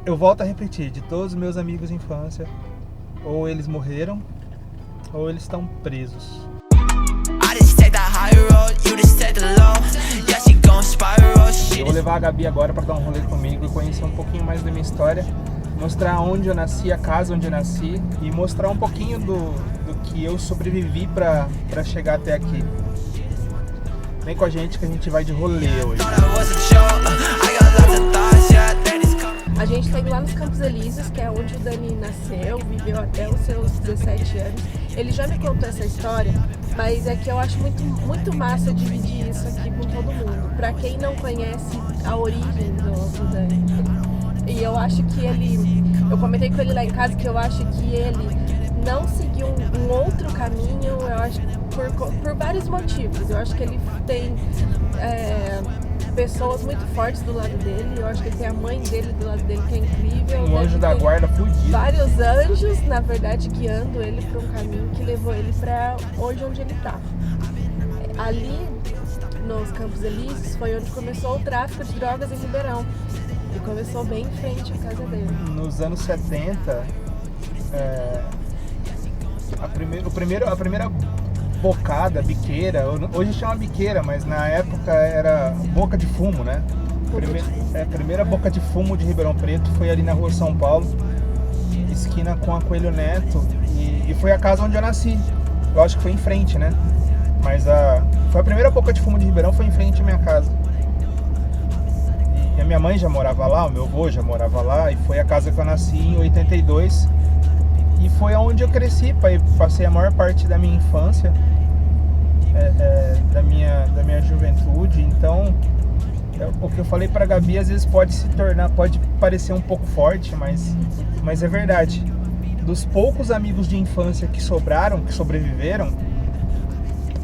eu volto a repetir, de todos os meus amigos de infância, ou eles morreram, ou eles estão presos. Eu vou levar a Gabi agora para dar um rolê comigo e conhecer um pouquinho mais da minha história, mostrar onde eu nasci, a casa onde eu nasci e mostrar um pouquinho do que eu sobrevivi para chegar até aqui. Vem com a gente que a gente vai de rolê hoje. A gente tá indo lá nos Campos Elíseos, que é onde o Dani nasceu, viveu até os seus 17 anos. Ele já me contou essa história, mas é que eu acho muito massa dividir isso aqui com todo mundo. Pra quem não conhece a origem do Dani. E eu acho que eu comentei com ele lá em casa que eu acho que ele não seguiu um outro caminho, eu acho, por vários motivos. Eu acho que ele tem pessoas muito fortes do lado dele, eu acho que ele tem a mãe dele do lado dele, que é incrível. Um anjo da guarda fudido. Vários anjos, na verdade, guiando ele para um caminho que levou ele para hoje onde ele tá. Ali, nos Campos Elíseos, foi onde começou o tráfico de drogas em Ribeirão. E começou bem em frente à casa dele. Nos anos 70, a primeira bocada, biqueira, hoje chama biqueira, mas na época era boca de fumo, né? A primeira boca de fumo de Ribeirão Preto foi ali na rua São Paulo, esquina com a Coelho Neto, e foi a casa onde eu nasci. Eu acho que foi em frente, né? Mas foi a primeira boca de fumo de Ribeirão, foi em frente à minha casa. E a minha mãe já morava lá, o meu avô já morava lá, e foi a casa que eu nasci em 82. E foi onde eu cresci, passei a maior parte da minha infância, da minha juventude. Então, o que eu falei pra Gabi às vezes pode parecer um pouco forte, mas é verdade. Dos poucos amigos de infância que sobraram, que sobreviveram,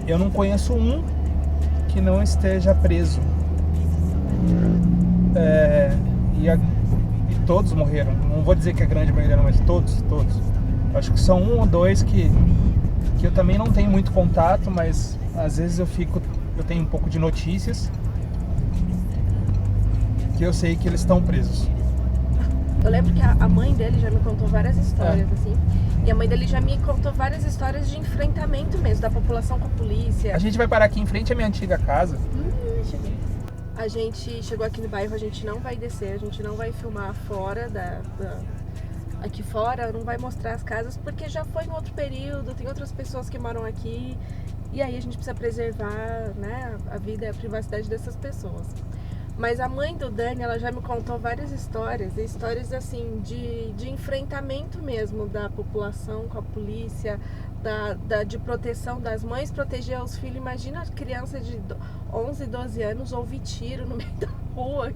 eu não conheço um que não esteja preso. E todos morreram. Não vou dizer que a grande maioria não, mas todos. Acho que são um ou dois que eu também não tenho muito contato, mas às vezes eu tenho um pouco de notícias que eu sei que eles estão presos. Eu lembro que a mãe dele já me contou várias histórias, assim. E a mãe dele já me contou várias histórias de enfrentamento mesmo, da população com a polícia. A gente vai parar aqui em frente à minha antiga casa. Cheguei. A gente chegou aqui no bairro, a gente não vai descer, a gente não vai filmar fora aqui fora, não vai mostrar as casas, porque já foi em outro período, tem outras pessoas que moram aqui, e aí a gente precisa preservar, né, a vida e a privacidade dessas pessoas. Mas a mãe do Dani, ela já me contou várias histórias assim, de enfrentamento mesmo da população com a polícia, de proteção das mães, proteger os filhos. Imagina a criança de 11, 12 anos ouvir tiro no meio da rua.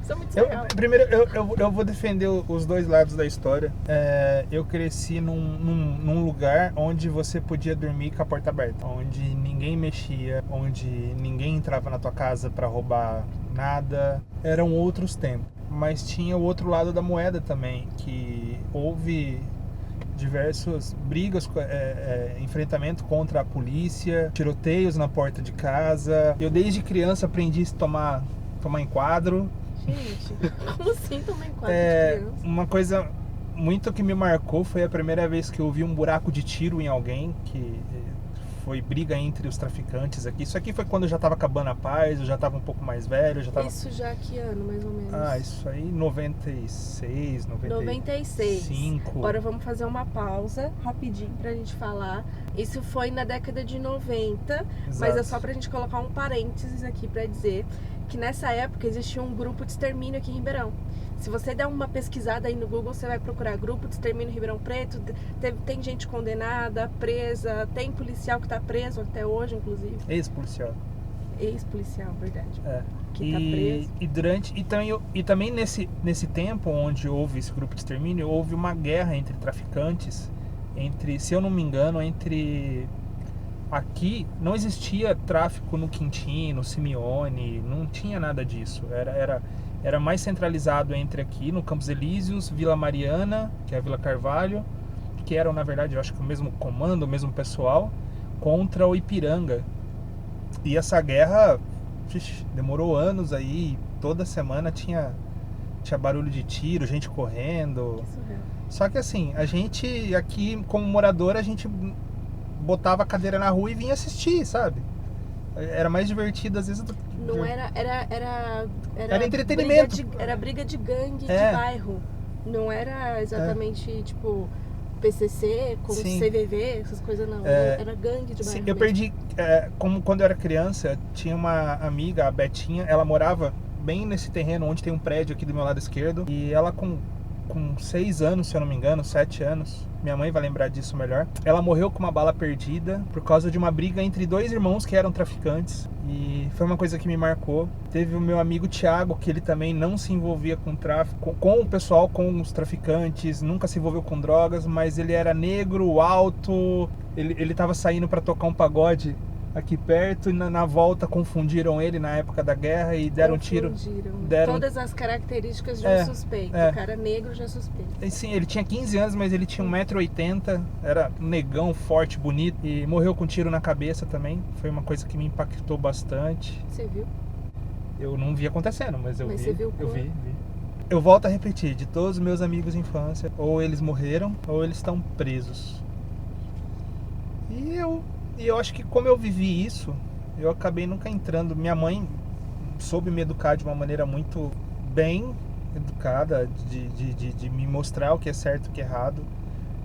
Isso é muito surreal. Primeiro, eu vou defender os dois lados da história. Eu cresci num lugar onde você podia dormir com a porta aberta, onde ninguém mexia, onde ninguém entrava na tua casa para roubar nada. Eram outros tempos. Mas tinha o outro lado da moeda também, que houve diversas brigas, enfrentamento contra a polícia, tiroteios na porta de casa. Eu desde criança aprendi a tomar enquadro. Gente, como assim tomar enquadro de criança? Uma coisa muito que me marcou foi a primeira vez que eu vi um buraco de tiro em alguém, que foi briga entre os traficantes aqui. Isso aqui foi quando eu já estava acabando a paz, eu já estava um pouco mais velho. Isso já que ano, mais ou menos? Isso aí, 96, 95. Agora vamos fazer uma pausa rapidinho pra gente falar. Isso foi na década de 90, Exato. Mas é só pra gente colocar um parênteses aqui pra dizer que nessa época existia um grupo de extermínio aqui em Ribeirão. Se você der uma pesquisada aí no Google, você vai procurar grupo de extermínio Ribeirão Preto. Tem gente condenada, presa, tem policial que está preso até hoje, inclusive. Ex-policial, verdade. Que tá preso. E também nesse tempo onde houve esse grupo de extermínio, houve uma guerra entre traficantes, se eu não me engano, aqui não existia tráfico no Quintino, no Simeone, não tinha nada disso. Era mais centralizado entre aqui, no Campos Elíseos, Vila Mariana, que é a Vila Carvalho, que eram, na verdade, eu acho que o mesmo comando, o mesmo pessoal, contra o Ipiranga. E essa guerra demorou anos aí, toda semana tinha tinha barulho de tiro, gente correndo. Que surreal. Só que assim, a gente aqui como morador, a gente botava a cadeira na rua e vinha assistir, sabe? Era mais divertido às vezes do que... Não era entretenimento. Era briga de gangue É. de bairro. Não era exatamente tipo PCC, com Sim. CVV, essas coisas não. Era gangue de bairro. Sim, eu mesmo. perdi, como quando eu era criança, tinha uma amiga, a Betinha, ela morava bem nesse terreno onde tem um prédio aqui do meu lado esquerdo, e ela com 6 anos, se eu não me engano, 7 anos, minha mãe vai lembrar disso melhor, ela morreu com uma bala perdida por causa de uma briga entre 2 irmãos que eram traficantes, e foi uma coisa que me marcou. Teve o meu amigo Thiago, que ele também não se envolvia com tráfico, com o pessoal, com os traficantes, nunca se envolveu com drogas, mas ele era negro, alto, ele tava saindo para tocar um pagode aqui perto, e na volta confundiram ele na época da guerra e deram tiro. Todas as características de um suspeito. O cara negro já é suspeito. E, sim, ele tinha 15 anos, mas ele tinha 1,80 m, era um negão, forte, bonito, e morreu com um tiro na cabeça também. Foi uma coisa que me impactou bastante. Você viu? Eu não vi acontecendo, mas eu vi. Você viu eu vi. Eu volto a repetir, de todos os meus amigos de infância, ou eles morreram, ou eles estão presos. E eu acho que como eu vivi isso, eu acabei nunca entrando. Minha mãe soube me educar de uma maneira muito bem educada, de me mostrar o que é certo e o que é errado.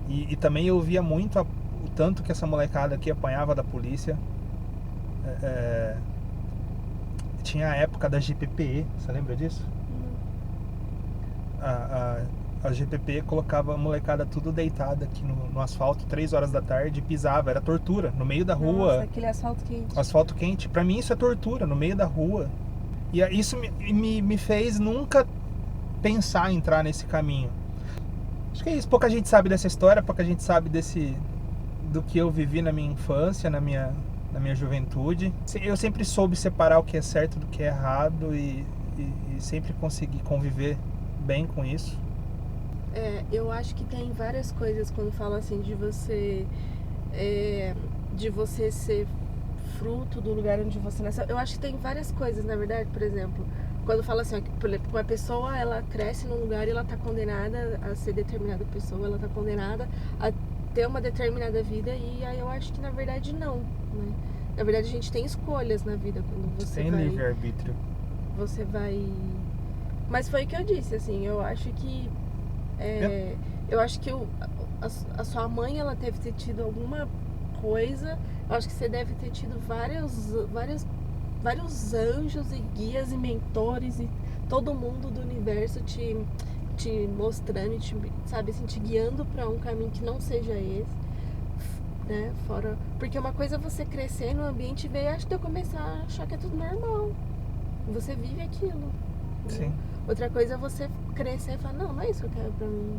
E também eu via muito o tanto que essa molecada aqui apanhava da polícia. Tinha a época da GPPE, você lembra disso? A GPP colocava a molecada tudo deitada aqui no asfalto, 3 horas da tarde, e pisava, era tortura, no meio da rua. Nossa, aquele asfalto quente. Asfalto quente, pra mim isso é tortura, no meio da rua. E isso me fez nunca pensar em entrar nesse caminho. Acho que é isso, pouca gente sabe dessa história, pouca gente sabe do que eu vivi na minha infância, na minha juventude. Eu sempre soube separar o que é certo do que é errado e sempre consegui conviver bem com isso. Eu acho que tem várias coisas quando fala assim de você ser fruto do lugar onde você nasceu. Eu acho que tem várias coisas, na verdade. Por exemplo, quando fala assim, por exemplo, uma pessoa, ela cresce num lugar e ela tá condenada a ser determinada pessoa, ela tá condenada a ter uma determinada vida, e aí eu acho que na verdade não, né? Na verdade a gente tem escolhas na vida quando você tem livre-arbítrio. Você vai... Mas foi o que eu disse, assim, eu acho que eu acho que a sua mãe, ela deve ter tido alguma coisa. Eu acho que você deve ter tido vários anjos e guias e mentores e todo mundo do universo te mostrando, sabe, assim, te guiando para um caminho que não seja esse, né? Fora, porque uma coisa é você crescer no ambiente e ver, acho que eu começar a achar que é tudo normal. Você vive aquilo. Sim. Né? Outra coisa é você crescer e falar, não é isso que eu quero pra mim.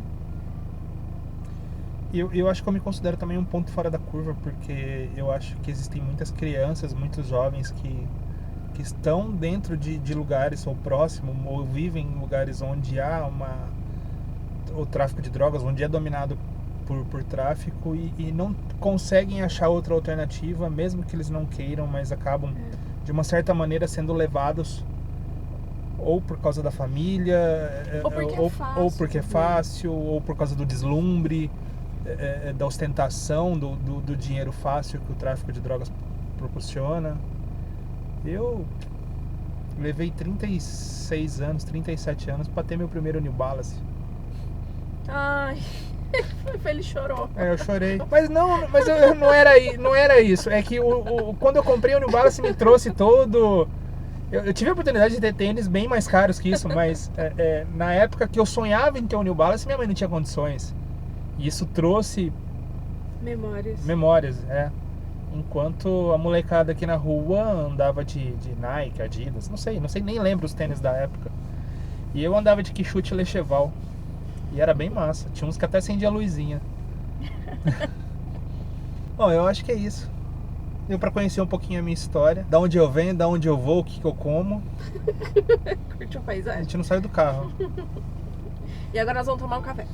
Eu acho que eu me considero também um ponto fora da curva, porque eu acho que existem muitas crianças, muitos jovens que estão dentro de lugares ou próximo, ou vivem em lugares onde há o tráfico de drogas, onde é dominado por tráfico e não conseguem achar outra alternativa, mesmo que eles não queiram, mas acabam de uma certa maneira sendo levados ou por causa da família, ou porque é fácil, ou por causa do deslumbre, da ostentação, do dinheiro fácil que o tráfico de drogas proporciona. Eu levei 36 anos, 37 anos para ter meu primeiro New Balance. Ai, ele chorou. Eu chorei. Mas não era isso. É que quando eu comprei o New Balance me trouxe todo... Eu tive a oportunidade de ter tênis bem mais caros que isso, mas na época que eu sonhava em ter um New Balance, minha mãe não tinha condições. E isso trouxe... Memórias, Enquanto a molecada aqui na rua andava de Nike, Adidas, não sei, nem lembro os tênis da época. E eu andava de Kixute Lecheval. E era bem massa. Tinha uns que até acendia a luzinha. Bom, eu acho que é isso. Deu pra conhecer um pouquinho a minha história. Da onde eu venho, da onde eu vou, o que eu como. Curtiu a paisagem? A gente não saiu do carro. E agora nós vamos tomar um café.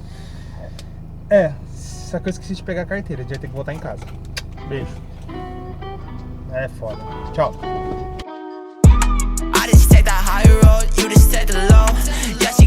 Só que eu esqueci de pegar a carteira. A gente vai ter que voltar em casa. Beijo. É foda. Tchau. I just take the high road, you just take the low. Yeah, she